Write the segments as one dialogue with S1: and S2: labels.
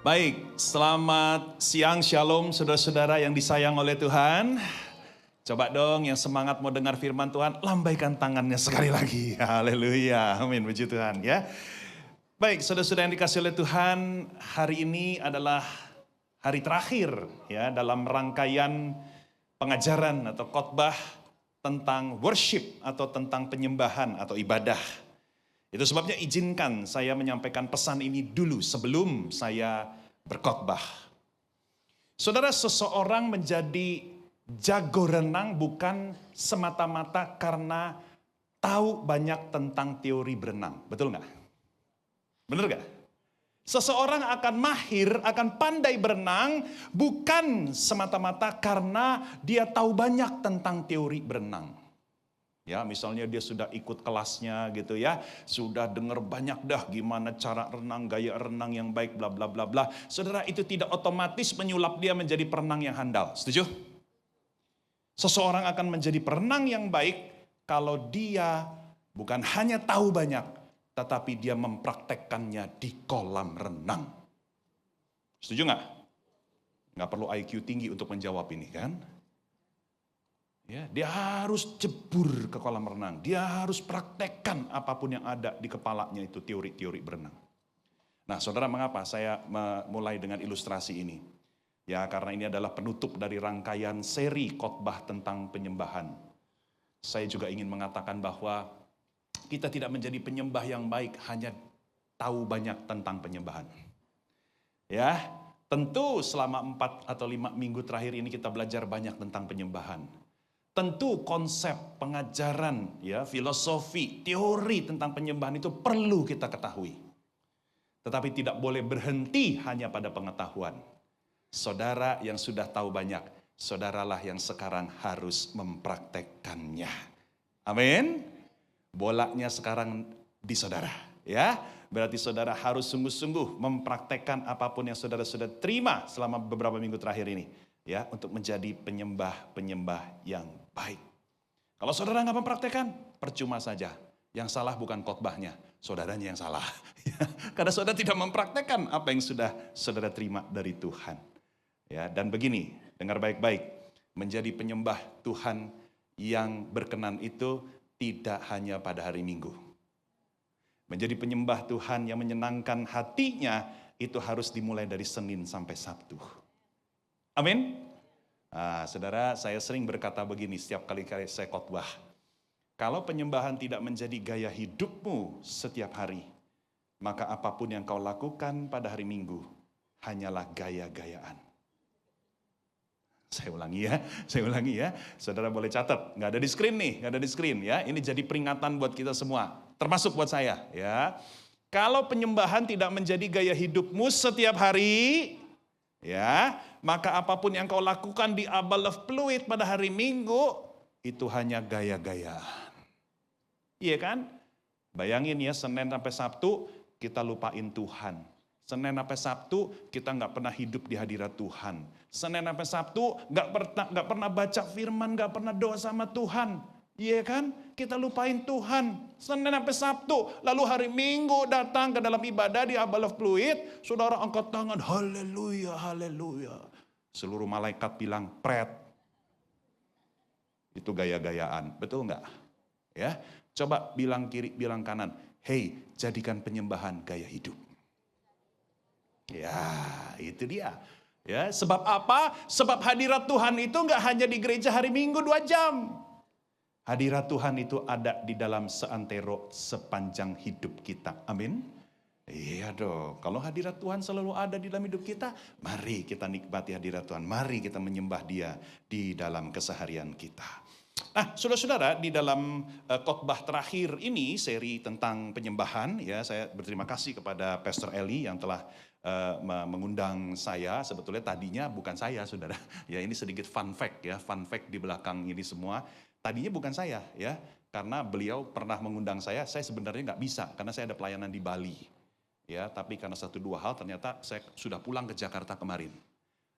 S1: Baik, selamat siang, shalom saudara-saudara yang disayang oleh Tuhan. Coba dong yang semangat mau dengar firman Tuhan, lambaikan tangannya sekali lagi. Haleluya, amin, puji Tuhan ya. Baik, saudara-saudara yang dikasih oleh Tuhan, hari ini adalah hari terakhir ya dalam rangkaian pengajaran atau khotbah tentang worship atau tentang penyembahan atau ibadah. Itu sebabnya izinkan saya menyampaikan pesan ini dulu sebelum saya berkhotbah. Saudara, seseorang menjadi jago renang bukan semata-mata karena tahu banyak tentang teori berenang. Betul nggak? Bener nggak? Seseorang akan mahir, akan pandai berenang bukan semata-mata karena dia tahu banyak tentang teori berenang. Ya, misalnya dia sudah ikut kelasnya gitu ya, sudah dengar banyak dah gimana cara renang, gaya renang yang baik, bla bla bla bla. Saudara, itu tidak otomatis menyulap dia menjadi perenang yang handal. Setuju? Seseorang akan menjadi perenang yang baik kalau dia bukan hanya tahu banyak, tetapi dia mempraktekkannya di kolam renang. Setuju nggak? Nggak perlu IQ tinggi untuk menjawab ini kan? Ya, dia harus jebur ke kolam renang. Dia harus praktekkan apapun yang ada di kepalanya itu teori-teori berenang. Nah, saudara, mengapa saya mulai dengan ilustrasi ini? Ya, karena ini adalah penutup dari rangkaian seri khotbah tentang penyembahan. Saya juga ingin mengatakan bahwa kita tidak menjadi penyembah yang baik hanya tahu banyak tentang penyembahan. Ya, tentu selama 4 atau 5 minggu terakhir ini kita belajar banyak tentang penyembahan. Tentu konsep pengajaran, ya, filosofi, teori tentang penyembahan itu perlu kita ketahui. Tetapi tidak boleh berhenti hanya pada pengetahuan. Saudara yang sudah tahu banyak, saudaralah yang sekarang harus mempraktekkannya. Amin. Bolanya sekarang di saudara, ya. Berarti saudara harus sungguh-sungguh mempraktekkan apapun yang saudara sudah terima selama beberapa minggu terakhir ini, ya, untuk menjadi penyembah-penyembah yang baik. Kalau saudara nggak mempraktekkan, percuma saja. Yang salah bukan khotbahnya, saudaranya yang salah. Karena saudara tidak mempraktekkan apa yang sudah saudara terima dari Tuhan. Ya, dan begini, dengar baik-baik, menjadi penyembah Tuhan yang berkenan itu tidak hanya pada hari Minggu. Menjadi penyembah Tuhan yang menyenangkan hatinya itu harus dimulai dari Senin sampai Sabtu. Amin. Nah, saudara, saya sering berkata begini setiap kali saya khotbah. Kalau penyembahan tidak menjadi gaya hidupmu setiap hari, maka apapun yang kau lakukan pada hari Minggu hanyalah gaya-gayaan. Saya ulangi ya. Saudara boleh catat, nggak ada di screen nih, nggak ada di screen ya. Ini jadi peringatan buat kita semua, termasuk buat saya ya. Kalau penyembahan tidak menjadi gaya hidupmu setiap hari, ya, maka apapun yang kau lakukan di Abal of Pluit pada hari Minggu, itu hanya gaya-gayaan. Iya kan? Bayangin ya, Senin sampai Sabtu kita lupain Tuhan. Senin sampai Sabtu kita nggak pernah hidup di hadirat Tuhan. Senin sampai Sabtu nggak pernah baca firman, nggak pernah doa sama Tuhan. Iya kan? Kita lupain Tuhan. Senin sampai Sabtu, lalu hari Minggu datang ke dalam ibadah di Abal of Pluit, saudara angkat tangan, haleluya, haleluya. Seluruh malaikat bilang, pret. Itu gaya-gayaan, betul nggak? Ya, coba bilang kiri, bilang kanan, hei, jadikan penyembahan gaya hidup. Ya, itu dia. Ya, sebab apa? Sebab hadirat Tuhan itu nggak hanya di gereja hari Minggu 2 jam. Hadirat Tuhan itu ada di dalam seantero sepanjang hidup kita. Amin. Iya dong. Kalau hadirat Tuhan selalu ada di dalam hidup kita, mari kita nikmati hadirat Tuhan. Mari kita menyembah Dia di dalam keseharian kita. Nah, saudara-saudara, di dalam khotbah terakhir ini, seri tentang penyembahan, ya, saya berterima kasih kepada Pastor Eli yang telah mengundang saya. Sebetulnya tadinya bukan saya, saudara. Ya, ini sedikit fun fact ya, fun fact di belakang ini semua. Tadinya bukan saya ya, karena beliau pernah mengundang saya sebenarnya nggak bisa karena saya ada pelayanan di Bali. Ya, tapi karena 1-2 hal ternyata saya sudah pulang ke Jakarta kemarin.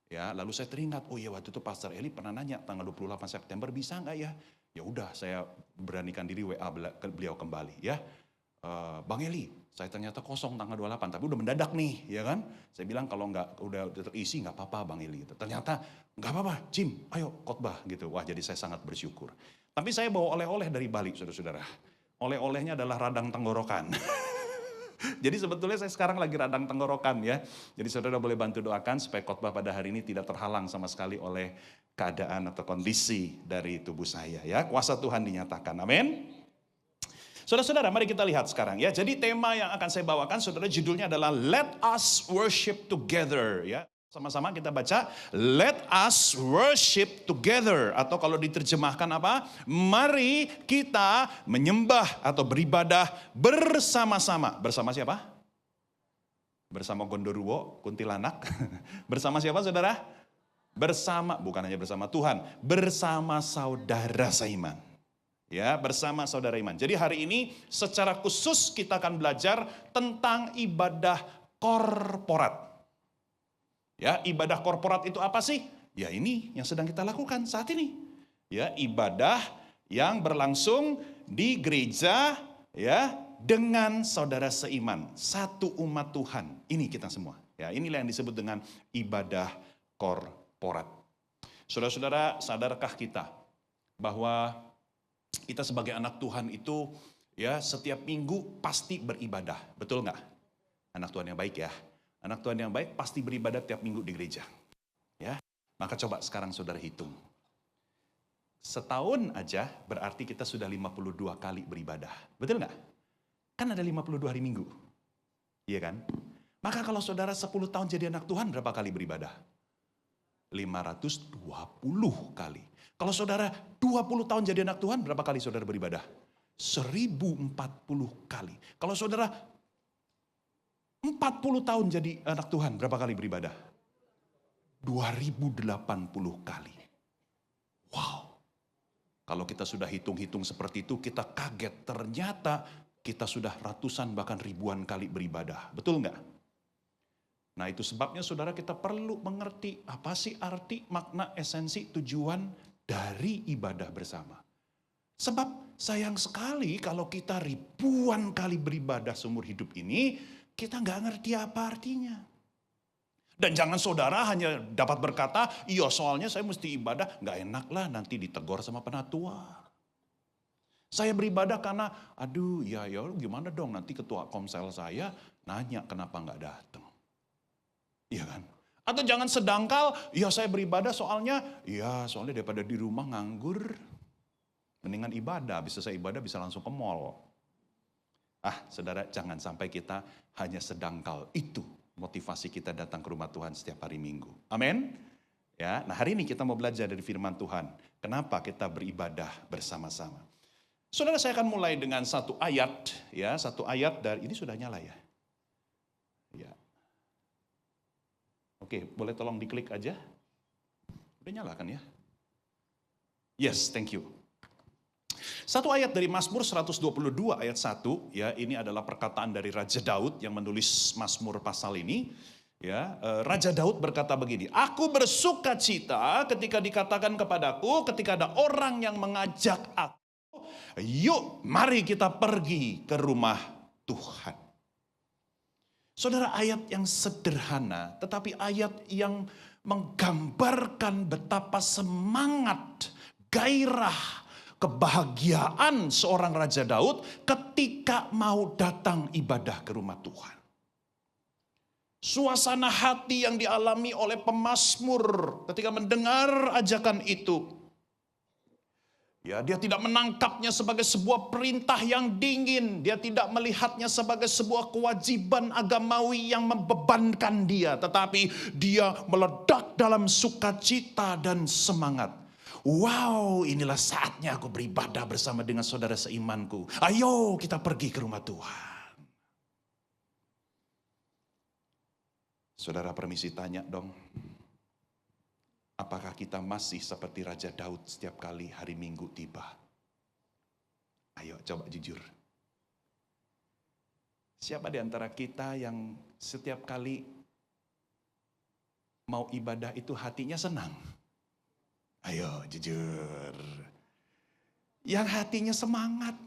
S1: Ya, lalu saya teringat, oh iya waktu itu Pastor Eli pernah nanya tanggal 28 September bisa nggak ya? Ya udah, saya beranikan diri WA beliau kembali ya. Bang Eli, saya ternyata kosong tanggal 28, tapi udah mendadak nih, ya kan? Saya bilang kalau nggak udah terisi nggak apa-apa Bang Eli. Gitu. Ternyata nggak apa-apa, Jim, ayo khotbah gitu. Wah jadi saya sangat bersyukur. Tapi saya bawa oleh-oleh dari Bali, saudara-saudara. Oleh-olehnya adalah radang tenggorokan. Jadi sebetulnya saya sekarang lagi radang tenggorokan ya. Jadi saudara boleh bantu doakan supaya khotbah pada hari ini tidak terhalang sama sekali oleh keadaan atau kondisi dari tubuh saya ya. Kuasa Tuhan dinyatakan, amin. Saudara-saudara mari kita lihat sekarang ya. Jadi tema yang akan saya bawakan saudara judulnya adalah Let Us Worship Together ya. Sama-sama kita baca, Let us worship together. Atau kalau diterjemahkan apa? Mari kita menyembah atau beribadah bersama-sama. Bersama siapa? Bersama Gondoruo, kuntilanak. Bersama siapa saudara? Bersama, bukan hanya bersama Tuhan. Bersama saudara seiman. Ya, bersama saudara iman. Jadi hari ini secara khusus kita akan belajar tentang ibadah korporat. Ya, ibadah korporat itu apa sih? Ya ini yang sedang kita lakukan saat ini. Ya, ibadah yang berlangsung di gereja ya dengan saudara seiman, satu umat Tuhan. Ini kita semua. Ya, inilah yang disebut dengan ibadah korporat. Saudara-saudara, sadarkah kita bahwa kita sebagai anak Tuhan itu ya setiap minggu pasti beribadah. Betul nggak? Anak Tuhan yang baik ya. Anak Tuhan yang baik pasti beribadah tiap minggu di gereja. Ya, maka coba sekarang saudara hitung. Setahun aja berarti kita sudah 52 kali beribadah. Betul nggak? Kan ada 52 hari minggu. Iya kan? Maka kalau saudara 10 tahun jadi anak Tuhan berapa kali beribadah? 520 kali. Kalau saudara 20 tahun jadi anak Tuhan berapa kali saudara beribadah? 1040 kali. Kalau saudara 40 tahun jadi anak Tuhan, berapa kali beribadah? 2080 kali. Wow. Kalau kita sudah hitung-hitung seperti itu, kita kaget. Ternyata kita sudah ratusan bahkan ribuan kali beribadah. Betul nggak? Nah itu sebabnya saudara kita perlu mengerti apa sih arti, makna, esensi, tujuan dari ibadah bersama. Sebab sayang sekali kalau kita ribuan kali beribadah seumur hidup ini, kita nggak ngerti apa artinya. Dan jangan saudara hanya dapat berkata, iya soalnya saya mesti ibadah, nggak enak lah nanti ditegur sama penatua. Saya beribadah karena, aduh ya gimana dong nanti ketua komsel saya nanya kenapa nggak datang. Iya kan? Atau jangan sedangkal, ya saya beribadah soalnya daripada di rumah nganggur. Mendingan ibadah, bisa saya ibadah bisa langsung ke mall. Saudara, jangan sampai kita hanya sedangkal itu motivasi kita datang ke rumah Tuhan setiap hari Minggu. Amin. Ya, nah hari ini kita mau belajar dari firman Tuhan. Kenapa kita beribadah bersama-sama? Saudara, saya akan mulai dengan satu ayat, ya, satu ayat dari ini sudah nyala ya. Ya. Oke, boleh tolong diklik aja. Udah nyala kan ya? Yes, thank you. Satu ayat dari Mazmur 122 ayat 1, ya ini adalah perkataan dari Raja Daud yang menulis Mazmur pasal ini. Ya, Raja Daud berkata begini, aku bersuka cita ketika dikatakan kepadaku, ketika ada orang yang mengajak aku, yuk mari kita pergi ke rumah Tuhan. Saudara, ayat yang sederhana, tetapi ayat yang menggambarkan betapa semangat, gairah, kebahagiaan seorang Raja Daud ketika mau datang ibadah ke rumah Tuhan. Suasana hati yang dialami oleh pemazmur ketika mendengar ajakan itu. Ya, dia tidak menangkapnya sebagai sebuah perintah yang dingin. Dia tidak melihatnya sebagai sebuah kewajiban agamawi yang membebankan dia. Tetapi dia meledak dalam sukacita dan semangat. Wow, inilah saatnya aku beribadah bersama dengan saudara seimanku. Ayo kita pergi ke rumah Tuhan. Saudara permisi tanya dong. Apakah kita masih seperti Raja Daud setiap kali hari Minggu tiba? Ayo coba jujur. Siapa di antara kita yang setiap kali mau ibadah itu hatinya senang? Ayo jujur. Yang hatinya semangat.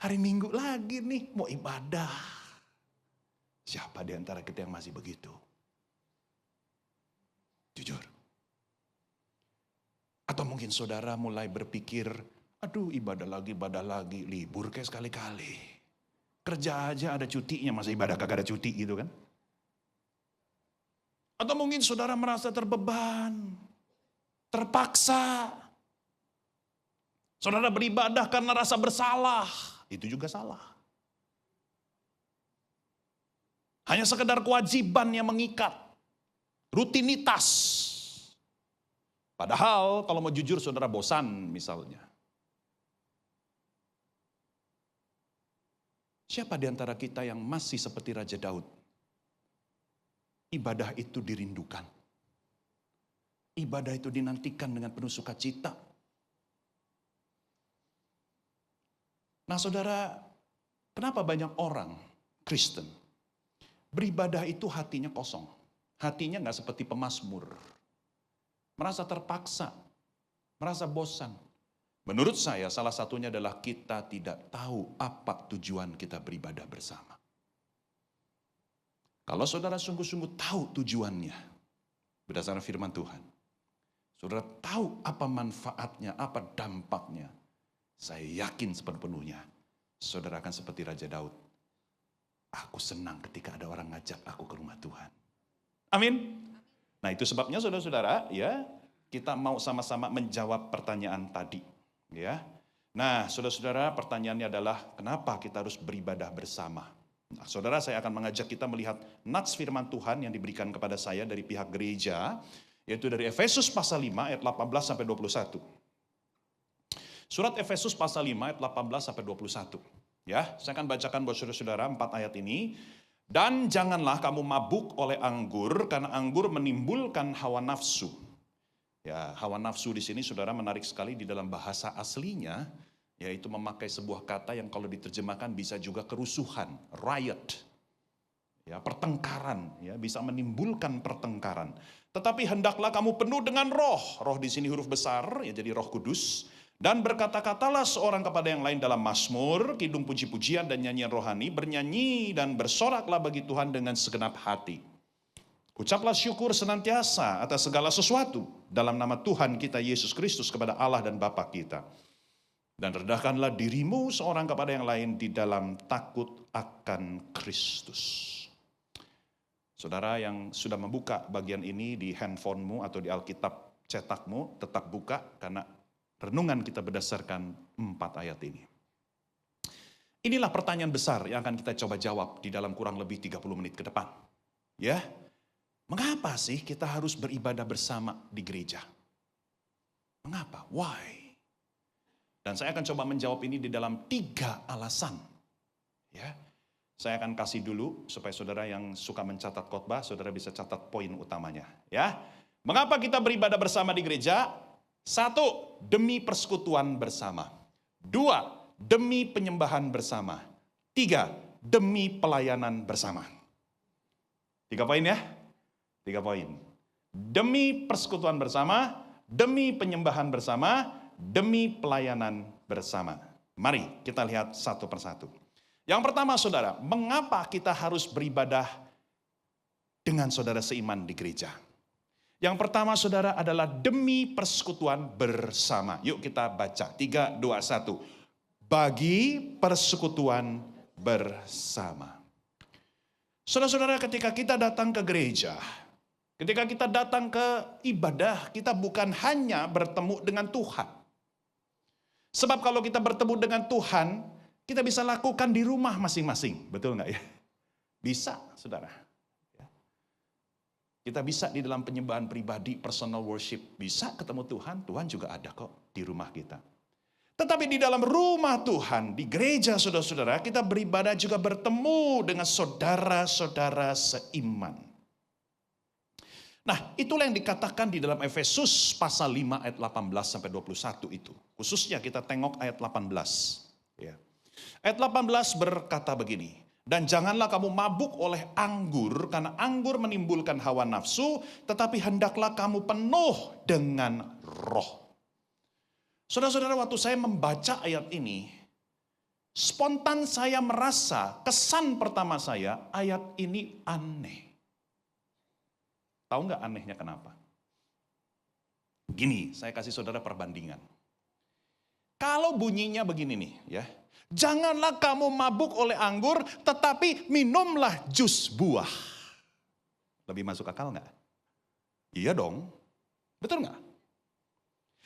S1: Hari Minggu lagi nih, mau ibadah. Siapa di antara kita yang masih begitu? Jujur. Atau mungkin saudara mulai berpikir, aduh ibadah lagi, libur kayak sekali-kali. Kerja aja ada cutinya, masa ibadah kagak ada cuti gitu kan. Atau mungkin saudara merasa terbeban, terpaksa. Saudara beribadah karena rasa bersalah, itu juga salah. Hanya sekedar kewajiban yang mengikat, rutinitas. Padahal kalau mau jujur saudara bosan misalnya. Siapa di antara kita yang masih seperti Raja Daud? Ibadah itu dirindukan. Ibadah itu dinantikan dengan penuh sukacita. Nah saudara, kenapa banyak orang Kristen beribadah itu hatinya kosong? Hatinya nggak seperti pemazmur. Merasa terpaksa, merasa bosan. Menurut saya salah satunya adalah kita tidak tahu apa tujuan kita beribadah bersama. Kalau saudara sungguh-sungguh tahu tujuannya berdasarkan firman Tuhan, saudara tahu apa manfaatnya, apa dampaknya, saya yakin sepenuhnya saudara akan seperti Raja Daud. Aku senang ketika ada orang ngajak aku ke rumah Tuhan. Amin. Nah itu sebabnya saudara-saudara ya, kita mau sama-sama menjawab pertanyaan tadi. Ya. Nah saudara-saudara, pertanyaannya adalah kenapa kita harus beribadah bersama? Nah, saudara, saya akan mengajak kita melihat nats firman Tuhan yang diberikan kepada saya dari pihak gereja, yaitu dari Efesus pasal 5 ayat 18 sampai 21. Surat Efesus pasal 5 ayat 18 sampai 21. Ya, saya akan bacakan buat saudara-saudara 4 ayat ini. Dan janganlah kamu mabuk oleh anggur, karena anggur menimbulkan hawa nafsu. Ya, hawa nafsu di sini saudara menarik sekali di dalam bahasa aslinya, yaitu memakai sebuah kata yang kalau diterjemahkan bisa juga kerusuhan, riot. Ya, pertengkaran, ya, bisa menimbulkan pertengkaran. Tetapi hendaklah kamu penuh dengan roh. Roh di sini huruf besar, ya jadi Roh Kudus. Dan berkata-katalah seorang kepada yang lain dalam mazmur, kidung puji-pujian dan nyanyian rohani, bernyanyi dan bersoraklah bagi Tuhan dengan segenap hati. Ucaplah syukur senantiasa atas segala sesuatu dalam nama Tuhan kita Yesus Kristus kepada Allah dan Bapa kita. Dan rendahkanlah dirimu seorang kepada yang lain di dalam takut akan Kristus. Saudara yang sudah membuka bagian ini di handphonemu atau di Alkitab cetakmu, tetap buka karena renungan kita berdasarkan 4 ayat ini. Inilah pertanyaan besar yang akan kita coba jawab di dalam kurang lebih 30 menit ke depan. Ya, mengapa sih kita harus beribadah bersama di gereja? Mengapa? Why? Dan saya akan coba menjawab ini di dalam 3 alasan. Ya, saya akan kasih dulu supaya saudara yang suka mencatat khotbah, saudara bisa catat poin utamanya. Ya, mengapa kita beribadah bersama di gereja? 1, demi persekutuan bersama. 2, demi penyembahan bersama. 3, demi pelayanan bersama. 3 poin ya? 3 poin. Demi persekutuan bersama, demi penyembahan bersama, demi pelayanan bersama. Mari kita lihat satu persatu. Yang pertama saudara, mengapa kita harus beribadah dengan saudara seiman di gereja? Yang pertama saudara adalah demi persekutuan bersama. Yuk kita baca, 3, 2, 1. Bagi persekutuan bersama. Saudara-saudara, ketika kita datang ke gereja, ketika kita datang ke ibadah, kita bukan hanya bertemu dengan Tuhan. Sebab kalau kita bertemu dengan Tuhan, kita bisa lakukan di rumah masing-masing. Betul nggak ya? Bisa, saudara. Kita bisa di dalam penyembahan pribadi, personal worship. Bisa ketemu Tuhan, Tuhan juga ada kok di rumah kita. Tetapi di dalam rumah Tuhan, di gereja saudara-saudara, kita beribadah juga bertemu dengan saudara-saudara seiman. Nah, itulah yang dikatakan di dalam Efesus pasal 5 ayat 18 sampai 21 itu. Khususnya kita tengok ayat 18. Ya. Ayat 18 berkata begini. Dan janganlah kamu mabuk oleh anggur, karena anggur menimbulkan hawa nafsu, tetapi hendaklah kamu penuh dengan roh. Saudara-saudara, waktu saya membaca ayat ini, Spontan saya merasa, kesan pertama saya, ayat ini aneh. Tahu nggak anehnya kenapa? Gini, saya kasih saudara perbandingan. Kalau bunyinya begini nih, ya. Janganlah kamu mabuk oleh anggur, tetapi minumlah jus buah. Lebih masuk akal nggak? Iya dong. Betul nggak?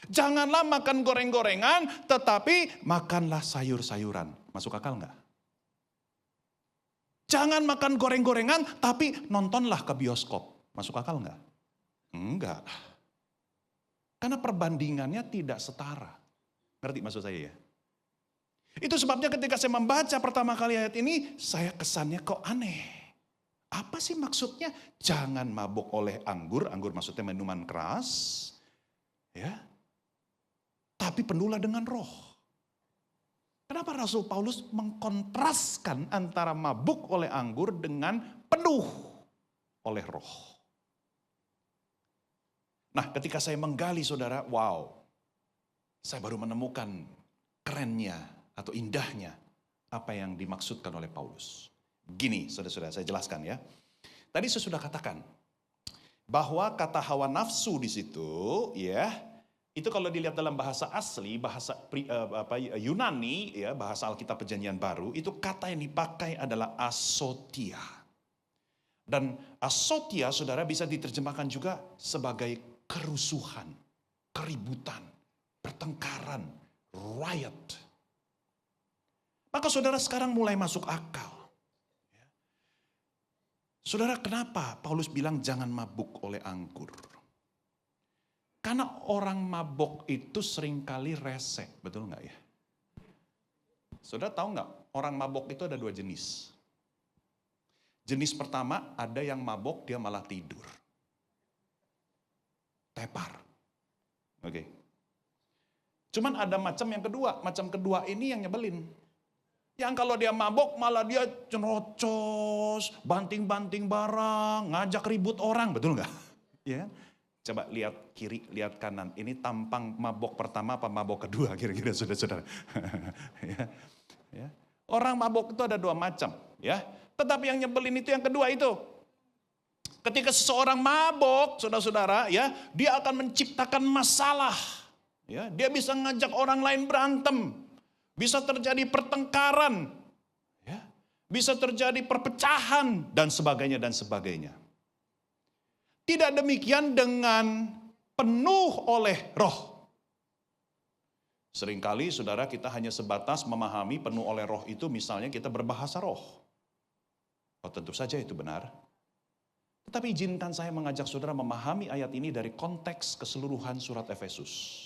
S1: Janganlah makan goreng-gorengan, tetapi makanlah sayur-sayuran. Masuk akal nggak? Jangan makan goreng-gorengan, tapi nontonlah ke bioskop. Masuk akal nggak? Enggak. Karena perbandingannya tidak setara. Ngerti maksud saya ya? Itu sebabnya ketika saya membaca pertama kali ayat ini, saya kesannya kok aneh. Apa sih maksudnya? Jangan mabuk oleh anggur, anggur maksudnya minuman keras, ya. Tapi penuhlah dengan roh. Kenapa Rasul Paulus mengkontraskan antara mabuk oleh anggur dengan penuh oleh roh? Nah, ketika saya menggali saudara, wow, saya baru menemukan kerennya atau indahnya apa yang dimaksudkan oleh Paulus. Gini, saudara-saudara, saya jelaskan ya. Tadi saya sudah katakan bahwa kata hawa nafsu di situ, ya, itu kalau dilihat dalam bahasa asli, bahasa Yunani, ya, bahasa Alkitab Perjanjian Baru, itu kata yang dipakai adalah asotia. Dan asotia, saudara, bisa diterjemahkan juga sebagai kerusuhan, keributan, pertengkaran, riot. Maka saudara sekarang mulai masuk akal. Saudara, kenapa Paulus bilang jangan mabuk oleh anggur? Karena orang mabuk itu seringkali resek, betul nggak ya? Saudara tahu nggak, orang mabuk itu ada dua jenis. Jenis pertama, ada yang mabuk dia malah tidur. Tepar. Oke. Cuman ada macam kedua ini yang nyebelin. Yang kalau dia mabok malah dia cerocos, banting-banting barang, ngajak ribut orang, betul nggak? Ya, coba lihat kiri, lihat kanan. Ini tampang mabok pertama apa mabok kedua kira-kira saudara-saudara? Ya. Orang mabok itu ada dua macam, ya. Tetapi yang nyebelin itu yang kedua itu. Ketika seseorang mabok, saudara-saudara, ya, dia akan menciptakan masalah. Ya, dia bisa ngajak orang lain berantem. Bisa terjadi pertengkaran, ya, bisa terjadi perpecahan, dan sebagainya, dan sebagainya. Tidak demikian dengan penuh oleh roh. Seringkali saudara kita hanya sebatas memahami penuh oleh roh itu misalnya kita berbahasa roh. Oh, tentu saja itu benar. Tetapi izinkan saya mengajak saudara memahami ayat ini dari konteks keseluruhan surat Efesus.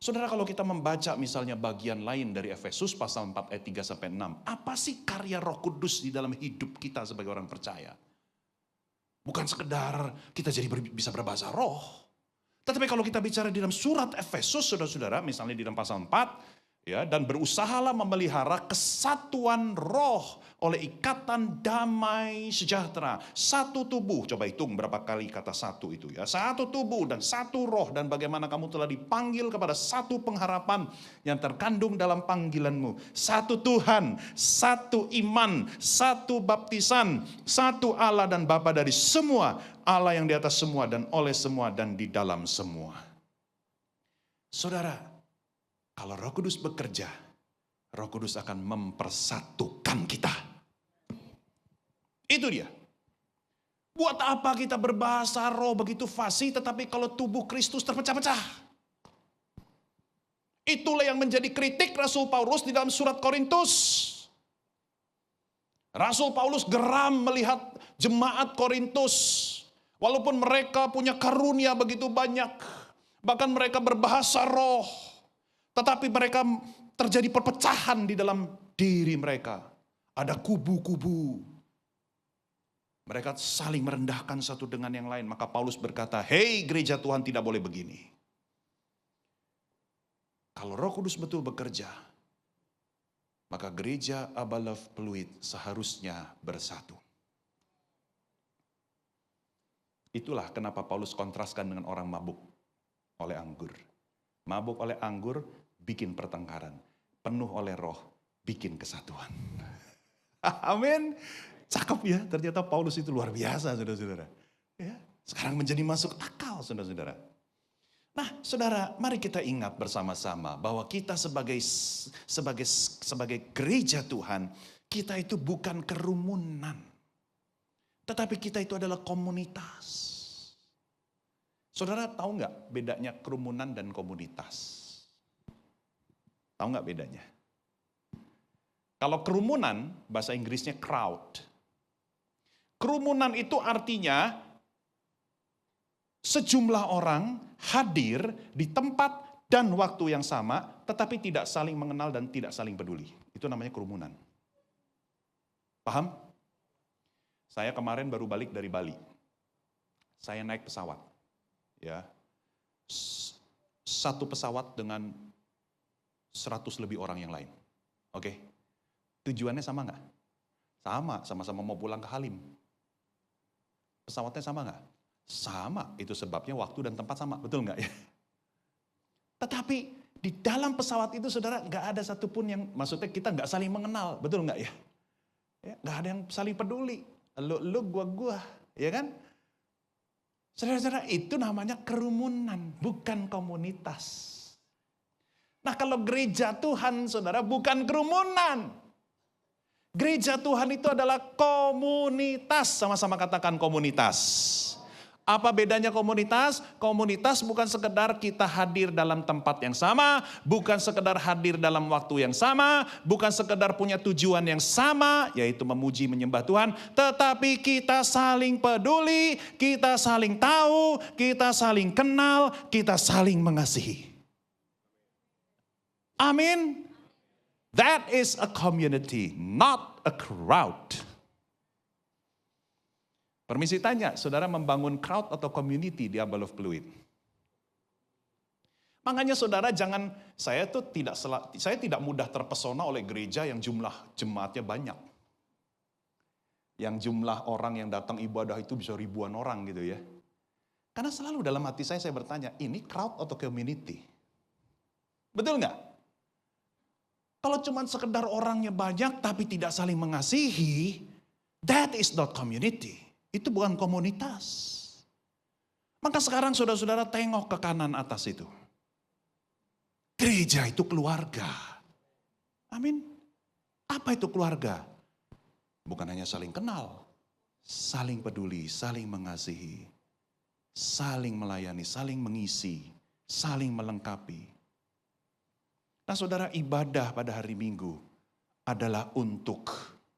S1: Saudara, kalau kita membaca misalnya bagian lain dari Efesus pasal 4 ayat 3-6, apa sih karya Roh Kudus di dalam hidup kita sebagai orang percaya? Bukan sekedar kita jadi bisa berbahasa roh. Tetapi kalau kita bicara di dalam surat Efesus, saudara-saudara, misalnya di dalam pasal 4, ya, dan berusahalah memelihara kesatuan roh oleh ikatan damai sejahtera. Satu tubuh, coba hitung berapa kali kata satu itu ya. Satu tubuh dan satu roh, dan bagaimana kamu telah dipanggil kepada satu pengharapan yang terkandung dalam panggilanmu. Satu Tuhan, satu iman, satu baptisan, satu Allah dan Bapa dari semua, Allah yang di atas semua dan oleh semua dan di dalam semua. Saudara, kalau Roh Kudus bekerja, Roh Kudus akan mempersatukan kita. Itu dia. Buat apa kita berbahasa roh begitu fasih, tetapi kalau tubuh Kristus terpecah-pecah? Itulah yang menjadi kritik Rasul Paulus di dalam surat Korintus. Rasul Paulus geram melihat jemaat Korintus. Walaupun mereka punya karunia begitu banyak, bahkan mereka berbahasa roh, tetapi mereka terjadi perpecahan di dalam diri mereka. Ada kubu-kubu. Mereka saling merendahkan satu dengan yang lain. Maka Paulus berkata, hei gereja Tuhan, tidak boleh begini. Kalau Roh Kudus betul bekerja, maka gereja Abba Love Pluit seharusnya bersatu. Itulah kenapa Paulus kontraskan dengan orang mabuk oleh anggur. Mabuk oleh anggur bikin pertengkaran. penuh oleh roh, bikin kesatuan. Amin. Cakep ya, ternyata Paulus itu luar biasa, saudara-saudara. Ya, sekarang menjadi masuk akal, saudara-saudara. Nah, saudara, mari kita ingat bersama-sama bahwa kita sebagai gereja Tuhan, kita itu bukan kerumunan, tetapi kita itu adalah komunitas. Saudara tahu nggak bedanya kerumunan dan komunitas? Tahu nggak bedanya? Kalau kerumunan, bahasa Inggrisnya crowd. Kerumunan itu artinya sejumlah orang hadir di tempat dan waktu yang sama, tetapi tidak saling mengenal dan tidak saling peduli. Itu namanya kerumunan. Paham? Saya kemarin baru balik dari Bali. Saya naik pesawat. Ya, satu pesawat dengan 100 lebih orang yang lain. Oke, tujuannya sama nggak? Sama-sama mau pulang ke Halim. Pesawatnya sama nggak? Sama, itu sebabnya waktu dan tempat sama, betul nggak ya? Tetapi di dalam pesawat itu saudara nggak ada satupun yang, maksudnya kita nggak saling mengenal, betul nggak ya? Nggak ada yang saling peduli, lu gua, ya kan? Saudara-saudara, itu namanya kerumunan, bukan komunitas. Nah, kalau gereja Tuhan, saudara, bukan kerumunan. Gereja Tuhan itu adalah komunitas. Sama-sama katakan komunitas. Apa bedanya komunitas? Komunitas bukan sekedar kita hadir dalam tempat yang sama, bukan sekedar hadir dalam waktu yang sama, bukan sekedar punya tujuan yang sama, yaitu memuji menyembah Tuhan, tetapi kita saling peduli, kita saling tahu, kita saling kenal, kita saling mengasihi. Amin. That is a community, not a crowd. Permisi tanya, saudara membangun crowd atau community di Abal of Pluit? Makanya saudara jangan, saya tidak mudah terpesona oleh gereja yang jumlah jemaatnya banyak. Yang jumlah orang yang datang ibadah itu bisa ribuan orang gitu ya. Karena selalu dalam hati saya bertanya, ini crowd atau community? Betul nggak? Kalau cuma sekedar orangnya banyak tapi tidak saling mengasihi, that is not community. Itu bukan komunitas. Maka sekarang saudara-saudara tengok ke kanan atas itu. Gereja itu keluarga. Amin. Apa itu keluarga? Bukan hanya saling kenal, saling peduli, saling mengasihi, saling melayani, saling mengisi, saling melengkapi. Nah saudara, ibadah pada hari Minggu adalah untuk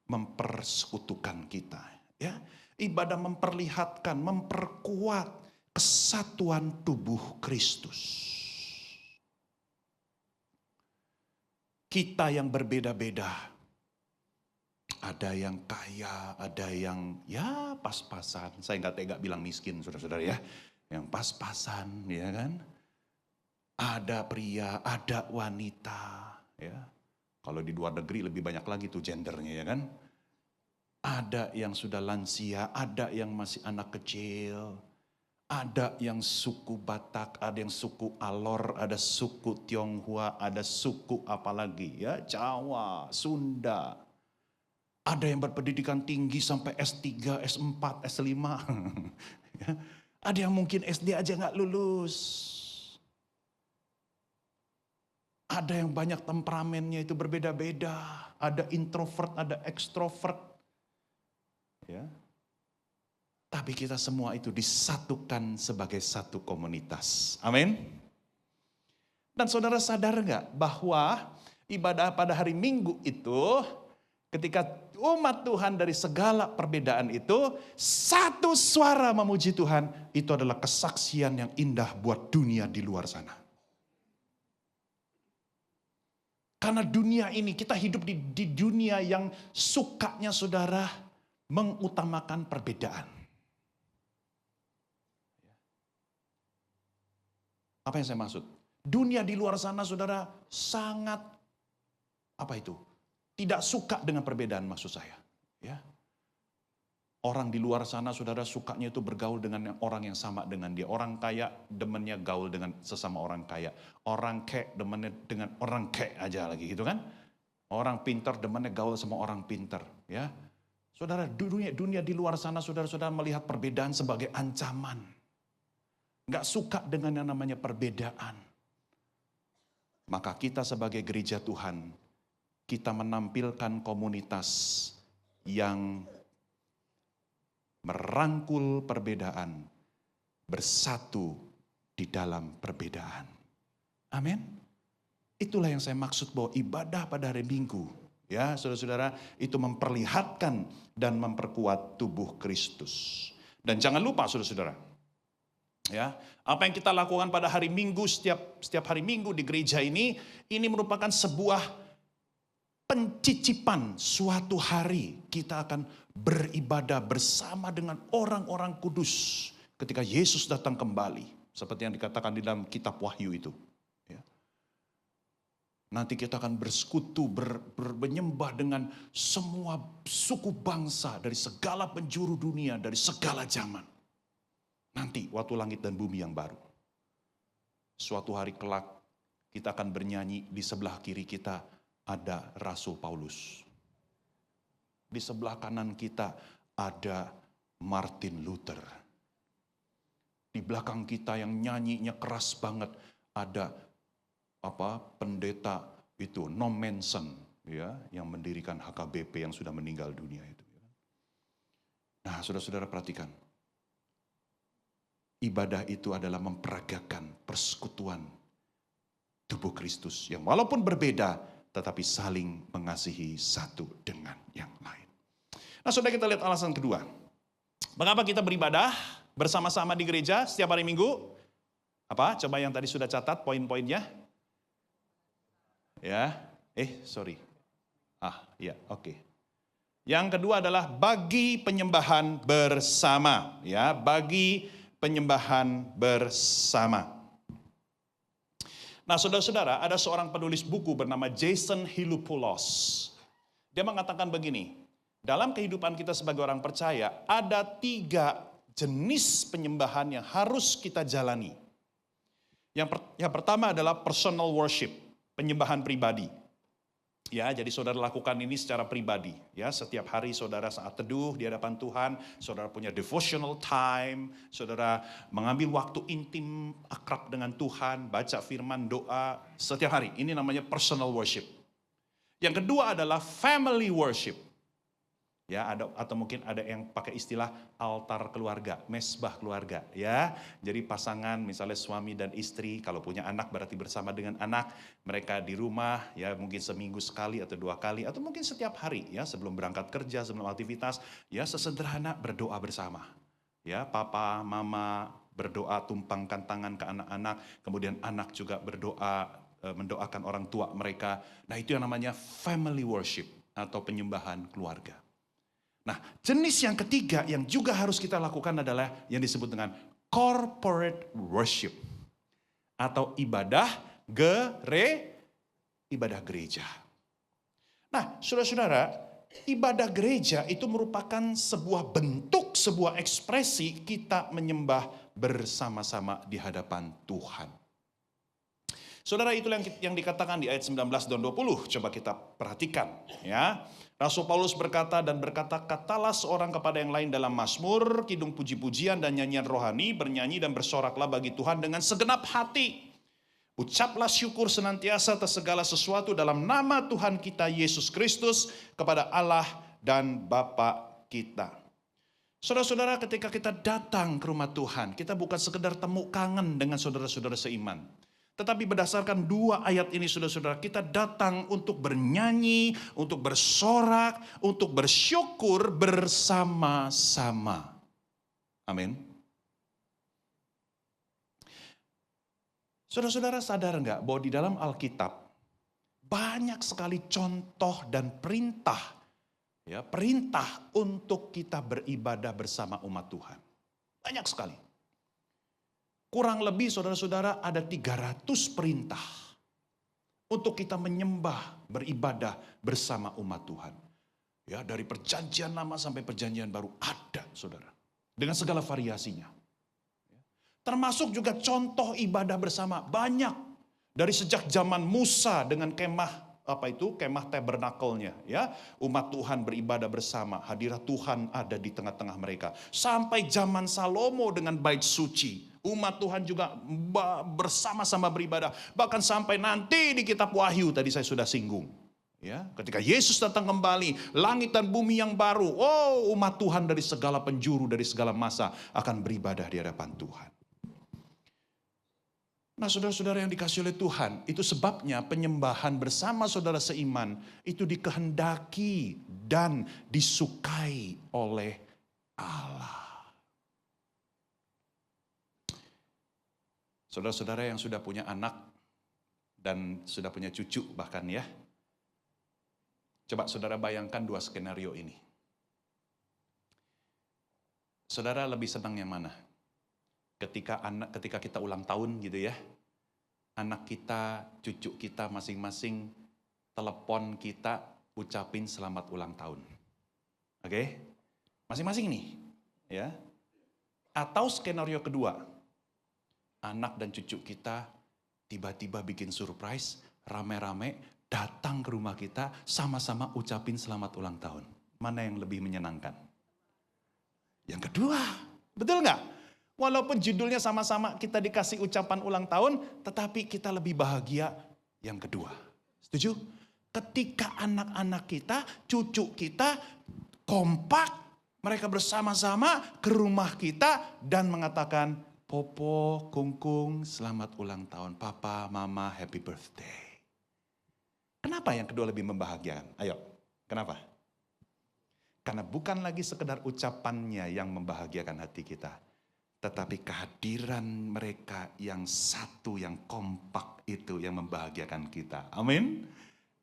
S1: mempersekutukan kita. Ya, ibadah memperlihatkan, memperkuat kesatuan tubuh Kristus. Kita yang berbeda-beda. Ada yang kaya, ada yang ya pas-pasan. Saya nggak tega bilang miskin, saudara-saudara ya. Yang pas-pasan, ya kan. Ada pria, ada wanita. Ya. Kalau di luar negeri lebih banyak lagi tuh gendernya, ya kan. Ada yang sudah lansia, ada yang masih anak kecil. Ada yang suku Batak, ada yang suku Alor, ada suku Tionghoa, ada suku apalagi ya, Jawa, Sunda. Ada yang berpendidikan tinggi sampai S3, S4, S5. Ada yang mungkin SD aja nggak lulus. Ada yang banyak temperamennya itu berbeda-beda. Ada introvert, ada ekstrovert. Ya. Tapi kita semua itu disatukan sebagai satu komunitas. Amin. Dan saudara sadar nggak bahwa ibadah pada hari Minggu itu ketika umat Tuhan dari segala perbedaan itu satu suara memuji Tuhan, itu adalah kesaksian yang indah buat dunia di luar sana. Karena dunia ini, kita hidup di dunia yang sukanya saudara mengutamakan perbedaan. Apa yang saya maksud? Dunia di luar sana saudara sangat, apa itu? Tidak suka dengan perbedaan maksud saya. Ya. Orang di luar sana, saudara, sukanya itu bergaul dengan orang yang sama dengan dia. Orang kaya demennya gaul dengan sesama orang kaya. Orang kek demennya dengan orang kek aja lagi gitu kan. Orang pintar demennya gaul sama orang pintar. Ya, saudara, dunia di luar sana, saudara-saudara melihat perbedaan sebagai ancaman. Nggak suka dengan yang namanya perbedaan. Maka kita sebagai gereja Tuhan, kita menampilkan komunitas yang merangkul perbedaan, bersatu di dalam perbedaan. Amin. Itulah yang saya maksud bahwa ibadah pada hari Minggu, ya saudara-saudara, itu memperlihatkan dan memperkuat tubuh Kristus. Dan jangan lupa saudara-saudara, ya, apa yang kita lakukan pada hari Minggu, setiap hari Minggu di gereja ini merupakan sebuah pencicipan suatu hari kita akan beribadah bersama dengan orang-orang kudus ketika Yesus datang kembali, seperti yang dikatakan di dalam kitab Wahyu itu. Ya. Nanti kita akan bersekutu, menyembah dengan semua suku bangsa dari segala penjuru dunia, dari segala zaman. Nanti waktu langit dan bumi yang baru. Suatu hari kelak kita akan bernyanyi, di sebelah kiri kita ada Rasul Paulus. Di sebelah kanan kita ada Martin Luther. Di belakang kita yang nyanyinya keras banget ada pendeta itu Norm Manson, ya, yang mendirikan HKBP yang sudah meninggal dunia itu. Nah, saudara-saudara perhatikan. Ibadah itu adalah memperagakan persekutuan tubuh Kristus yang walaupun berbeda tetapi saling mengasihi satu dengan yang lain. Nah, saudara, kita lihat alasan kedua. Mengapa kita beribadah bersama-sama di gereja setiap hari Minggu? Apa? Coba yang tadi sudah catat poin-poinnya. Ya, sorry. Ya, oke. Yang kedua adalah bagi penyembahan bersama. Ya, bagi penyembahan bersama. Nah, saudara-saudara, ada seorang penulis buku bernama Jason Hilopoulos. Dia mengatakan begini, dalam kehidupan kita sebagai orang percaya, ada 3 jenis penyembahan yang harus kita jalani. Yang pertama adalah personal worship, penyembahan pribadi. Ya, jadi saudara lakukan ini secara pribadi. Ya, setiap hari saudara saat teduh di hadapan Tuhan, saudara punya devotional time, saudara mengambil waktu intim, akrab dengan Tuhan, baca firman, doa setiap hari. Ini namanya personal worship. Yang kedua adalah family worship. Ya, atau mungkin ada yang pakai istilah altar keluarga, mesbah keluarga, ya. Jadi pasangan misalnya suami dan istri, kalau punya anak berarti bersama dengan anak, mereka di rumah ya mungkin seminggu sekali atau 2 kali atau mungkin setiap hari ya sebelum berangkat kerja, sebelum aktivitas, ya sesederhana berdoa bersama. Ya, papa, mama berdoa tumpangkan tangan ke anak-anak, kemudian anak juga berdoa mendoakan orang tua mereka. Nah, itu yang namanya family worship atau penyembahan keluarga. Nah, jenis yang ketiga yang juga harus kita lakukan adalah yang disebut dengan corporate worship atau ibadah gereja. Nah, saudara-saudara, ibadah gereja itu merupakan sebuah bentuk, sebuah ekspresi kita menyembah bersama-sama di hadapan Tuhan. Saudara, itulah yang dikatakan di ayat 19 dan 20. Coba kita perhatikan, ya. Rasul Paulus berkata, katalah seorang kepada yang lain dalam mazmur, kidung puji-pujian dan nyanyian rohani, bernyanyi dan bersoraklah bagi Tuhan dengan segenap hati. Ucaplah syukur senantiasa atas segala sesuatu dalam nama Tuhan kita Yesus Kristus kepada Allah dan Bapa kita. Saudara-saudara, ketika kita datang ke rumah Tuhan, kita bukan sekedar temu kangen dengan saudara-saudara seiman. Tetapi berdasarkan 2 ayat ini, saudara-saudara, kita datang untuk bernyanyi, untuk bersorak, untuk bersyukur bersama-sama. Amin. Saudara-saudara sadar enggak bahwa di dalam Alkitab banyak sekali contoh dan perintah, ya, perintah untuk kita beribadah bersama umat Tuhan. Banyak sekali. Kurang lebih saudara-saudara ada 300 perintah untuk kita menyembah, beribadah bersama umat Tuhan. Ya, dari perjanjian lama sampai perjanjian baru ada, saudara. Dengan segala variasinya. Termasuk juga contoh ibadah bersama, banyak. Dari sejak zaman Musa dengan kemah tabernakelnya, ya, umat Tuhan beribadah bersama, hadirat Tuhan ada di tengah-tengah mereka. Sampai zaman Salomo dengan bait suci, umat Tuhan juga bersama-sama beribadah. Bahkan sampai nanti di kitab Wahyu tadi saya sudah singgung, ya, ketika Yesus datang kembali, langit dan bumi yang baru, umat Tuhan dari segala penjuru, dari segala masa akan beribadah di hadapan Tuhan. Nah, saudara-saudara yang dikasihi oleh Tuhan, itu sebabnya penyembahan bersama saudara seiman itu dikehendaki dan disukai oleh Allah. Saudara-saudara yang sudah punya anak dan sudah punya cucu bahkan, ya. Coba saudara bayangkan dua skenario ini. Saudara lebih senang yang mana? Ketika kita ulang tahun gitu ya, anak kita, cucu kita masing-masing telepon kita, ucapin selamat ulang tahun. Oke? Masing-masing nih, ya. Atau skenario kedua, anak dan cucu kita tiba-tiba bikin surprise, rame-rame datang ke rumah kita, sama-sama ucapin selamat ulang tahun. Mana yang lebih menyenangkan? Yang kedua, betul nggak? Walaupun judulnya sama-sama kita dikasih ucapan ulang tahun, tetapi kita lebih bahagia yang kedua. Setuju? Ketika anak-anak kita, cucu kita kompak, mereka bersama-sama ke rumah kita dan mengatakan, Popo, Kungkung, selamat ulang tahun. Papa, Mama, happy birthday. Kenapa yang kedua lebih membahagiakan? Ayo, kenapa? Karena bukan lagi sekedar ucapannya yang membahagiakan hati kita, tetapi kehadiran mereka yang satu, yang kompak itu yang membahagiakan kita. Amin.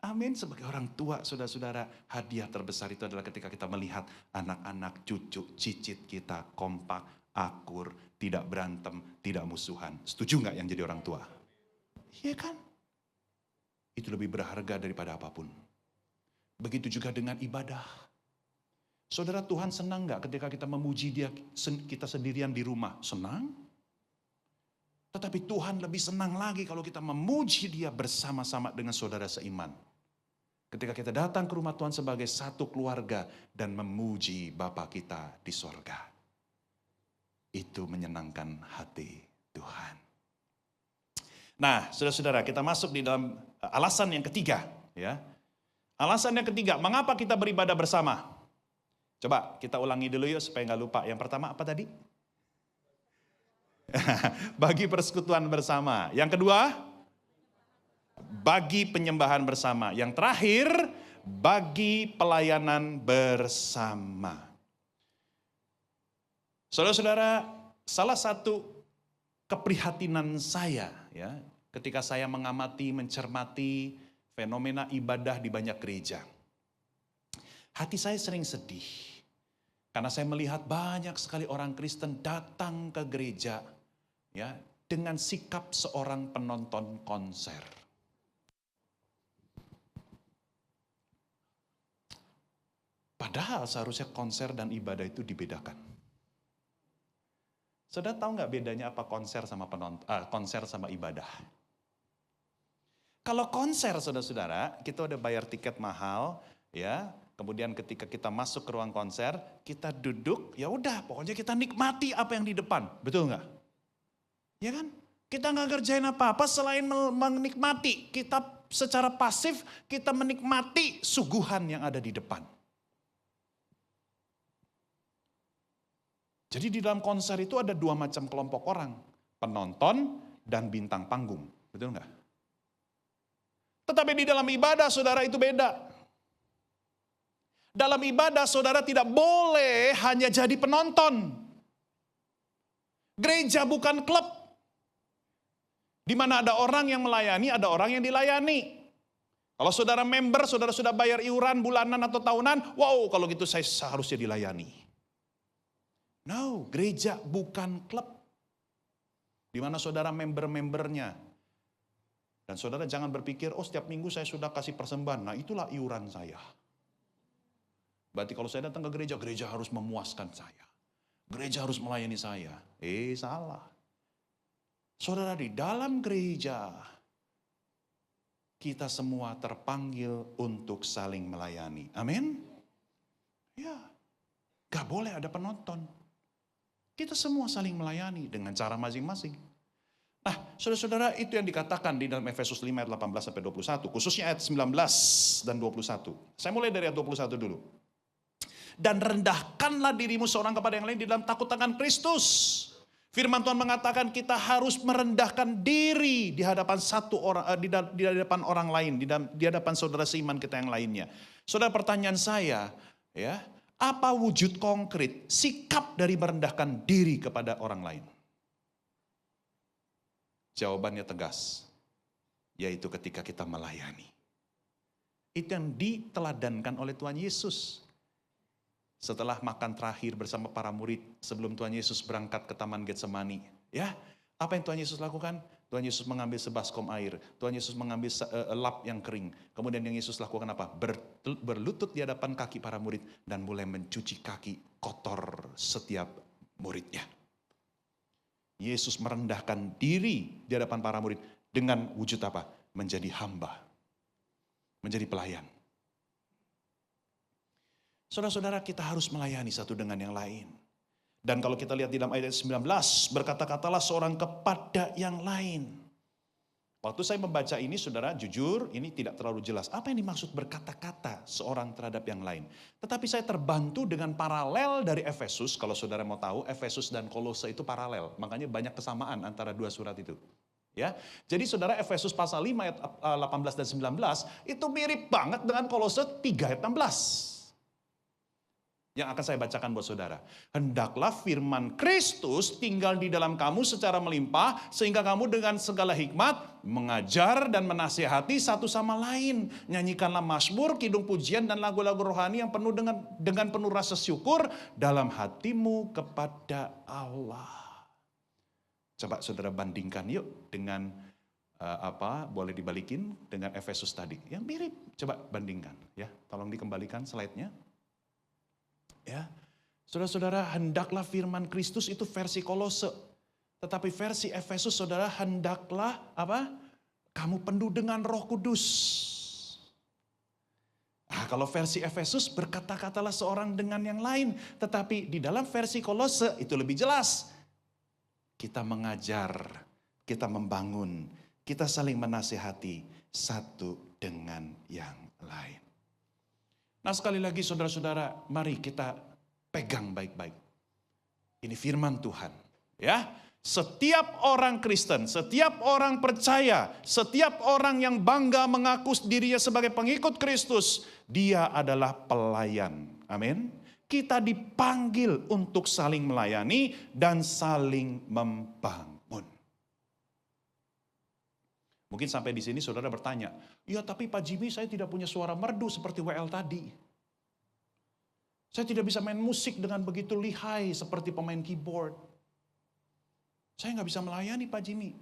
S1: Amin. Sebagai orang tua, saudara-saudara, hadiah terbesar itu adalah ketika kita melihat anak-anak, cucu, cicit kita kompak, akur, tidak berantem, tidak musuhan. Setuju nggak yang jadi orang tua? Iya kan? Itu lebih berharga daripada apapun. Begitu juga dengan ibadah. Saudara, Tuhan senang nggak ketika kita memuji Dia, kita sendirian di rumah? Senang. Tetapi Tuhan lebih senang lagi kalau kita memuji Dia bersama-sama dengan saudara seiman. Ketika kita datang ke rumah Tuhan sebagai satu keluarga dan memuji Bapa kita di sorga. Itu menyenangkan hati Tuhan. Nah, saudara-saudara, kita masuk di dalam alasan yang ketiga. Ya. Alasan yang ketiga, mengapa kita beribadah bersama? Coba kita ulangi dulu yuk supaya nggak lupa. Yang pertama apa tadi? Bagi persekutuan bersama. Yang kedua, bagi penyembahan bersama. Yang terakhir, bagi pelayanan bersama. Saudara-saudara, salah satu keprihatinan saya, ya, ketika saya mengamati, mencermati fenomena ibadah di banyak gereja. Hati saya sering sedih. Karena saya melihat banyak sekali orang Kristen datang ke gereja, ya, dengan sikap seorang penonton konser. Padahal seharusnya konser dan ibadah itu dibedakan. Saudara tahu nggak bedanya apa konser sama konser sama ibadah? Kalau konser, saudara-saudara, kita udah bayar tiket mahal, ya. Kemudian ketika kita masuk ke ruang konser, kita duduk, ya udah, pokoknya kita nikmati apa yang di depan, betul nggak? Ya kan? Kita nggak kerjain apa-apa selain menikmati. Kita secara pasif kita menikmati suguhan yang ada di depan. Jadi di dalam konser itu ada dua macam kelompok orang, penonton dan bintang panggung, betul nggak? Tetapi di dalam ibadah, saudara, itu beda. Dalam ibadah saudara tidak boleh hanya jadi penonton. Gereja bukan klub. Di mana ada orang yang melayani, ada orang yang dilayani. Kalau saudara member, saudara sudah bayar iuran bulanan atau tahunan, wow, kalau gitu saya seharusnya dilayani. No, gereja bukan klub. Di mana saudara member-membernya. Dan saudara jangan berpikir, oh setiap minggu saya sudah kasih persembahan, nah itulah iuran saya. Berarti kalau saya datang ke gereja, gereja harus memuaskan saya. Gereja harus melayani saya. Salah. Saudara, di dalam gereja, kita semua terpanggil untuk saling melayani. Amin? Ya, gak boleh ada penonton. Kita semua saling melayani dengan cara masing-masing. Nah, saudara-saudara, itu yang dikatakan di dalam Efesus 5 ayat 18-21, khususnya ayat 19 dan 21. Saya mulai dari ayat 21 dulu. Dan rendahkanlah dirimu seorang kepada yang lain di dalam takut akan Kristus. Firman Tuhan mengatakan kita harus merendahkan diri di hadapan satu orang, di hadapan orang lain, di hadapan saudara seiman kita yang lainnya. Saudara, pertanyaan saya, ya, apa wujud konkret sikap dari merendahkan diri kepada orang lain? Jawabannya tegas, yaitu ketika kita melayani. Itu yang diteladankan oleh Tuhan Yesus. Setelah makan terakhir bersama para murid sebelum Tuhan Yesus berangkat ke Taman Getsemani. Ya, apa yang Tuhan Yesus lakukan? Tuhan Yesus mengambil sebaskom air. Tuhan Yesus mengambil lap yang kering. Kemudian yang Yesus lakukan apa? Berlutut di hadapan kaki para murid dan mulai mencuci kaki kotor setiap muridnya. Yesus merendahkan diri di hadapan para murid dengan wujud apa? Menjadi hamba. Menjadi pelayan. Saudara-saudara, kita harus melayani satu dengan yang lain. Dan kalau kita lihat di dalam ayat 19, berkata-katalah seorang kepada yang lain. Waktu saya membaca ini, saudara, jujur, ini tidak terlalu jelas. Apa yang dimaksud berkata-kata seorang terhadap yang lain? Tetapi saya terbantu dengan paralel dari Efesus. Kalau saudara mau tahu, Efesus dan Kolose itu paralel. Makanya banyak kesamaan antara dua surat itu. Ya, jadi saudara, Efesus pasal 5 ayat 18 dan 19 itu mirip banget dengan Kolose 3 ayat 16. Yang akan saya bacakan buat saudara. Hendaklah firman Kristus tinggal di dalam kamu secara melimpah, sehingga kamu dengan segala hikmat mengajar dan menasihati satu sama lain. Nyanyikanlah mazmur, kidung pujian dan lagu-lagu rohani yang penuh dengan penuh rasa syukur dalam hatimu kepada Allah. Coba saudara bandingkan yuk dengan boleh dibalikin dengan Efesus tadi. Yang mirip, coba bandingkan ya. Tolong dikembalikan slide-nya. Ya, saudara-saudara, hendaklah firman Kristus itu versi Kolose. Tetapi versi Efesus, saudara, hendaklah apa? Kamu penuh dengan Roh Kudus. Nah, kalau versi Efesus berkata-katalah seorang dengan yang lain. Tetapi di dalam versi Kolose itu lebih jelas. Kita mengajar, kita membangun, kita saling menasihati satu dengan yang lain. Nah, sekali lagi saudara-saudara, mari kita pegang baik-baik. Ini firman Tuhan, ya. Setiap orang Kristen, setiap orang percaya, setiap orang yang bangga mengaku dirinya sebagai pengikut Kristus, dia adalah pelayan. Amin. Kita dipanggil untuk saling melayani dan saling membangun. Mungkin sampai di sini saudara bertanya, ya tapi Pak Jimmy, saya tidak punya suara merdu seperti WL tadi. Saya tidak bisa main musik dengan begitu lihai seperti pemain keyboard. Saya nggak bisa melayani Pak Jimmy.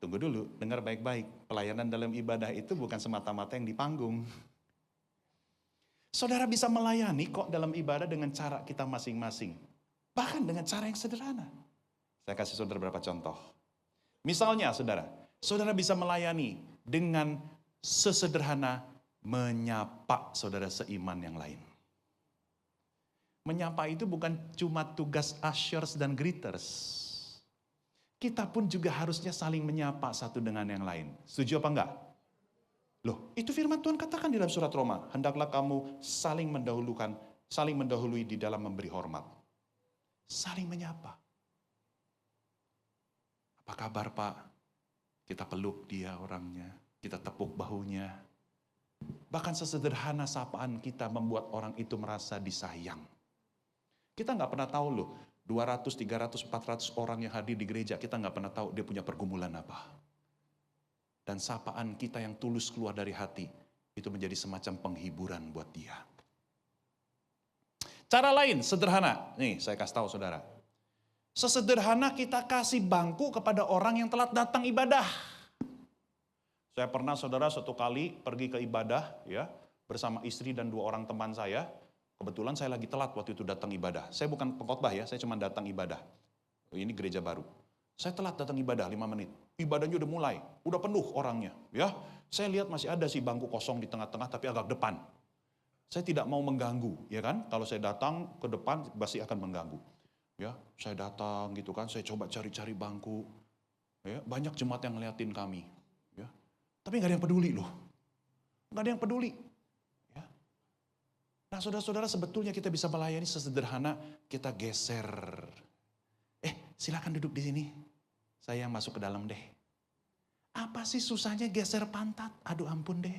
S1: Tunggu dulu, dengar baik-baik. Pelayanan dalam ibadah itu bukan semata-mata yang di panggung. Saudara bisa melayani kok dalam ibadah dengan cara kita masing-masing. Bahkan dengan cara yang sederhana. Saya kasih saudara beberapa contoh. Misalnya saudara bisa melayani dengan sesederhana menyapa saudara seiman yang lain. Menyapa itu bukan cuma tugas ushers dan greeters. Kita pun juga harusnya saling menyapa satu dengan yang lain. Setuju apa enggak? Loh, itu firman Tuhan katakan di dalam surat Roma. Hendaklah kamu saling mendahului di dalam memberi hormat. Saling menyapa. Apa kabar Pak? Kita peluk dia orangnya, kita tepuk bahunya. Bahkan sesederhana sapaan kita membuat orang itu merasa disayang. Kita nggak pernah tahu loh, 200, 300, 400 orang yang hadir di gereja, kita nggak pernah tahu dia punya pergumulan apa. Dan sapaan kita yang tulus keluar dari hati, itu menjadi semacam penghiburan buat dia. Cara lain, sederhana. Nih, saya kasih tahu saudara. Sesederhana kita kasih bangku kepada orang yang telat datang ibadah. Saya pernah saudara suatu kali pergi ke ibadah, ya, bersama istri dan 2 orang teman saya. Kebetulan saya lagi telat waktu itu datang ibadah. Saya bukan pengkhotbah ya, saya cuma datang ibadah. Ini gereja baru. Saya telat datang ibadah 5 menit. Ibadahnya udah mulai, udah penuh orangnya. Ya, saya lihat masih ada sih bangku kosong di tengah-tengah tapi agak depan. Saya tidak mau mengganggu, ya kan? Kalau saya datang ke depan pasti akan mengganggu. Ya, saya datang gitu kan, saya coba cari-cari bangku. Ya, banyak jemaat yang ngeliatin kami. Ya, tapi nggak ada yang peduli loh. Nggak ada yang peduli. Ya. Nah, saudara-saudara, sebetulnya kita bisa melayani sesederhana kita geser. Silakan duduk di sini. Saya yang masuk ke dalam deh. Apa sih susahnya geser pantat? Aduh ampun deh.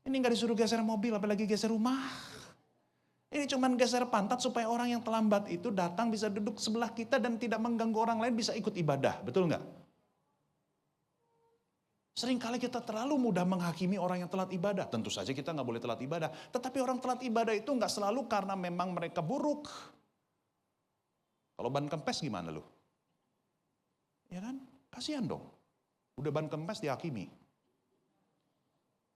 S1: Ini nggak disuruh geser mobil, apalagi geser rumah. Ini cuman geser pantat supaya orang yang terlambat itu datang bisa duduk sebelah kita dan tidak mengganggu orang lain, bisa ikut ibadah. Betul nggak? Seringkali kita terlalu mudah menghakimi orang yang telat ibadah. Tentu saja kita nggak boleh telat ibadah. Tetapi orang telat ibadah itu nggak selalu karena memang mereka buruk. Kalau ban kempes gimana lu? Ya kan? Kasihan dong. Udah ban kempes dihakimi.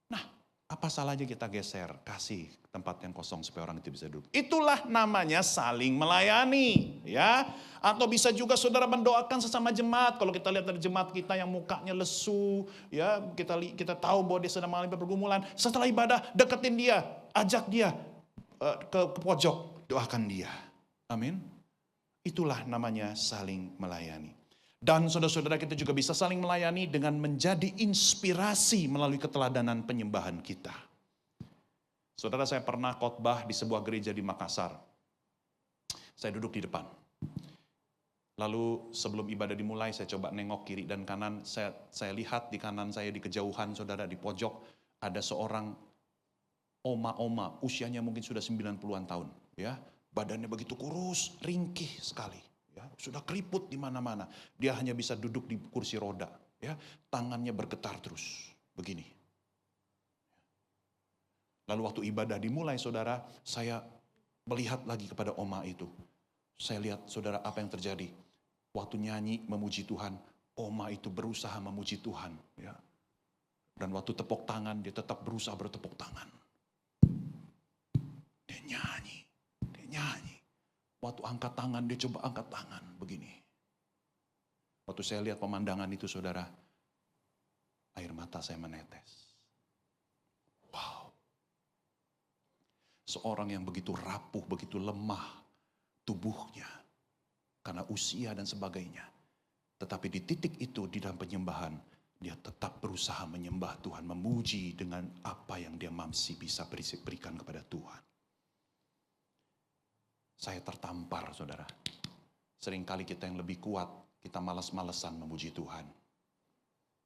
S1: Nah, apa salahnya kita geser, kasih tempat yang kosong supaya orang itu bisa duduk. Itulah namanya saling melayani, ya. Atau bisa juga saudara mendoakan sesama jemaat. Kalau kita lihat dari jemaat kita yang mukanya lesu, ya, kita tahu bahwa dia sedang mengalami pergumulan. Setelah ibadah, deketin dia, ajak dia ke pojok, doakan dia. Amin. Itulah namanya saling melayani. Dan saudara-saudara, kita juga bisa saling melayani dengan menjadi inspirasi melalui keteladanan penyembahan kita. Saudara, saya pernah khotbah di sebuah gereja di Makassar. Saya duduk di depan. Lalu sebelum ibadah dimulai, saya coba nengok kiri dan kanan. Saya lihat di kanan saya di kejauhan, saudara, di pojok ada seorang oma-oma, usianya mungkin sudah 90-an tahun, ya. Badannya begitu kurus, ringkih sekali, ya, sudah keriput di mana-mana. Dia hanya bisa duduk di kursi roda, ya, tangannya bergetar terus, begini. Lalu waktu ibadah dimulai, saudara, saya melihat lagi kepada oma itu. Saya lihat, saudara, apa yang terjadi. Waktu nyanyi memuji Tuhan, oma itu berusaha memuji Tuhan, ya. Dan waktu tepuk tangan, dia tetap berusaha bertepuk tangan. Dia nyanyi. Waktu angkat tangan, dia coba angkat tangan, begini. Waktu saya lihat pemandangan itu, saudara, air mata saya menetes. Wow. Seorang yang begitu rapuh, begitu lemah tubuhnya, karena usia dan sebagainya. Tetapi di titik itu, di dalam penyembahan, dia tetap berusaha menyembah Tuhan, memuji dengan apa yang dia masih bisa berikan kepada Tuhan. Saya tertampar, saudara. Seringkali kita yang lebih kuat, kita malas-malesan memuji Tuhan.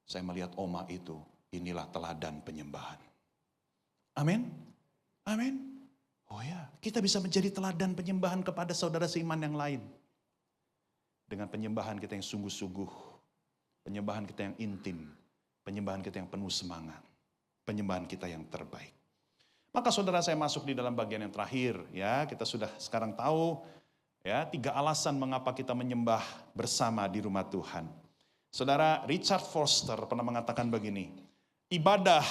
S1: Saya melihat oma itu, inilah teladan penyembahan. Amin? Amin? Oh ya, kita bisa menjadi teladan penyembahan kepada saudara seiman yang lain. Dengan penyembahan kita yang sungguh-sungguh, penyembahan kita yang intim, penyembahan kita yang penuh semangat, penyembahan kita yang terbaik. Maka saudara, saya masuk di dalam bagian yang terakhir, ya. Kita sudah sekarang tahu, ya, 3 alasan mengapa kita menyembah bersama di rumah Tuhan. Saudara, Richard Foster pernah mengatakan begini, ibadah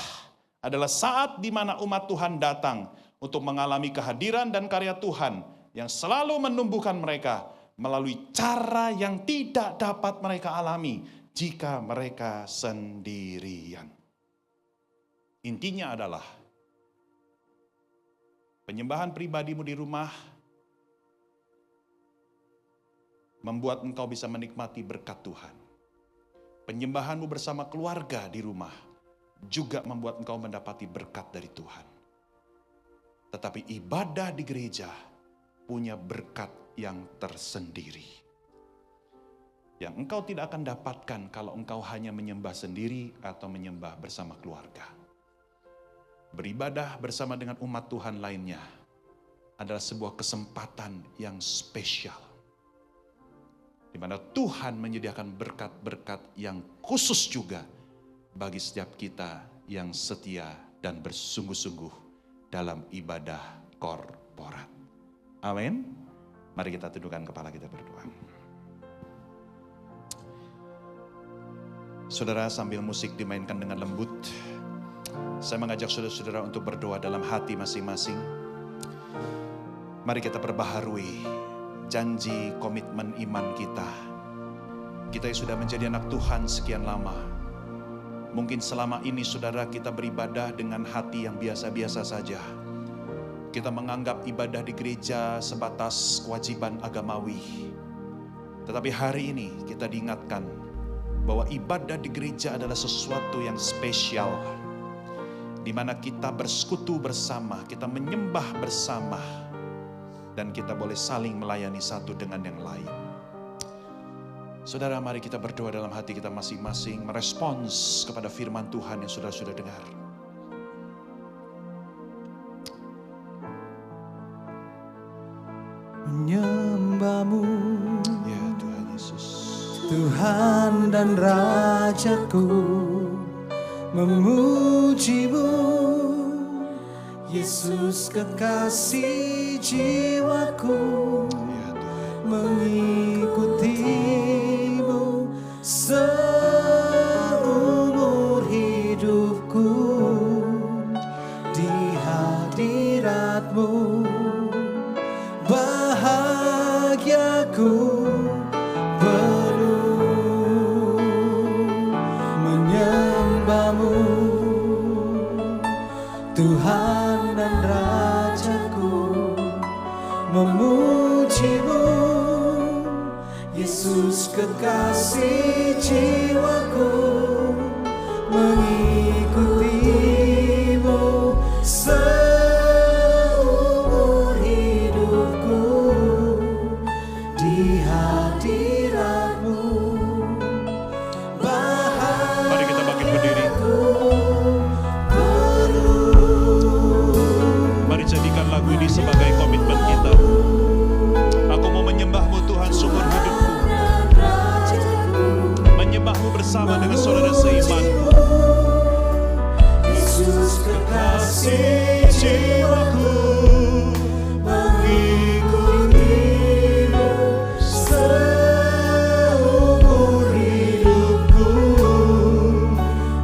S1: adalah saat di mana umat Tuhan datang untuk mengalami kehadiran dan karya Tuhan yang selalu menumbuhkan mereka melalui cara yang tidak dapat mereka alami jika mereka sendirian. Intinya adalah penyembahan pribadimu di rumah membuat engkau bisa menikmati berkat Tuhan. Penyembahanmu bersama keluarga di rumah juga membuat engkau mendapati berkat dari Tuhan. Tetapi ibadah di gereja punya berkat yang tersendiri, yang engkau tidak akan dapatkan kalau engkau hanya menyembah sendiri atau menyembah bersama keluarga. Beribadah bersama dengan umat Tuhan lainnya adalah sebuah kesempatan yang spesial, di mana Tuhan menyediakan berkat-berkat yang khusus juga bagi setiap kita yang setia dan bersungguh-sungguh dalam ibadah korporat. Amin. Mari kita tundukkan kepala kita berdoa. Saudara, sambil musik dimainkan dengan lembut, Saya mengajak saudara-saudara untuk berdoa dalam hati masing-masing. Mari kita perbaharui janji komitmen iman kita. Kita yang sudah menjadi anak Tuhan sekian lama. Mungkin selama ini saudara kita beribadah dengan hati yang biasa-biasa saja. Kita menganggap ibadah di gereja sebatas kewajiban agamawi. Tetapi hari ini kita diingatkan bahwa ibadah di gereja adalah sesuatu yang spesial. Di mana kita bersekutu bersama, kita menyembah bersama. Dan kita boleh saling melayani satu dengan yang lain. Saudara, mari kita berdoa dalam hati kita masing-masing, merespons kepada firman Tuhan yang sudah dengar.
S2: Menyembah-Mu,
S1: Ya Tuhan Yesus,
S2: Tuhan dan Rajaku, memuji-Mu, Yesus kekasih jiwaku,
S1: ya Tuhan,
S2: mengikuti-Mu seumur hidupku, di hadirat-Mu bahagiaku penuh. Menyembah-Mu, Tuhan dan Rajaku, memuji-Mu, Yesus kekasih jiwaku, mengikuti-Mu seumur hidupku, di hadirat-Mu
S1: mari kita bangkit berdiri. Mari jadikan lagu ini sebagai komitmen kita. Aku mau menyembah-Mu Tuhan seumur hidupku. Menyembah-Mu bersama dengan saudara seiman.
S2: Yesus kekasih jiwaku, mengikuti-Mu seumur hidupku,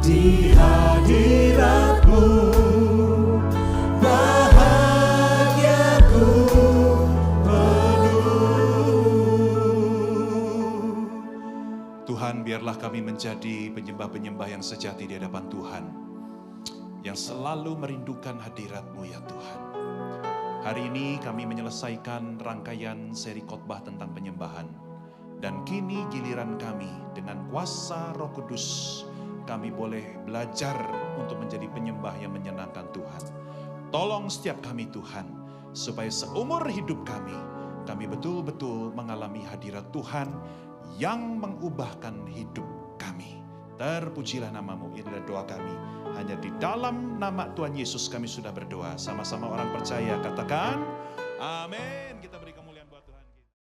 S2: di hadirat-Mu bahagiaku penuh.
S1: Tuhan, biarlah kami menjadi penyembah-penyembah yang sejati di hadapan Tuhan, yang selalu merindukan hadirat-Mu ya Tuhan. Hari ini kami menyelesaikan rangkaian seri khotbah tentang penyembahan. Dan kini giliran kami dengan kuasa Roh Kudus, kami boleh belajar untuk menjadi penyembah yang menyenangkan Tuhan. Tolong setiap kami Tuhan, supaya seumur hidup kami betul-betul mengalami hadirat Tuhan yang mengubahkan hidup kami. Terpujilah nama-Mu, inilah doa kami. Hanya di dalam nama Tuhan Yesus kami sudah berdoa. Sama-sama orang percaya katakan, amin. Kita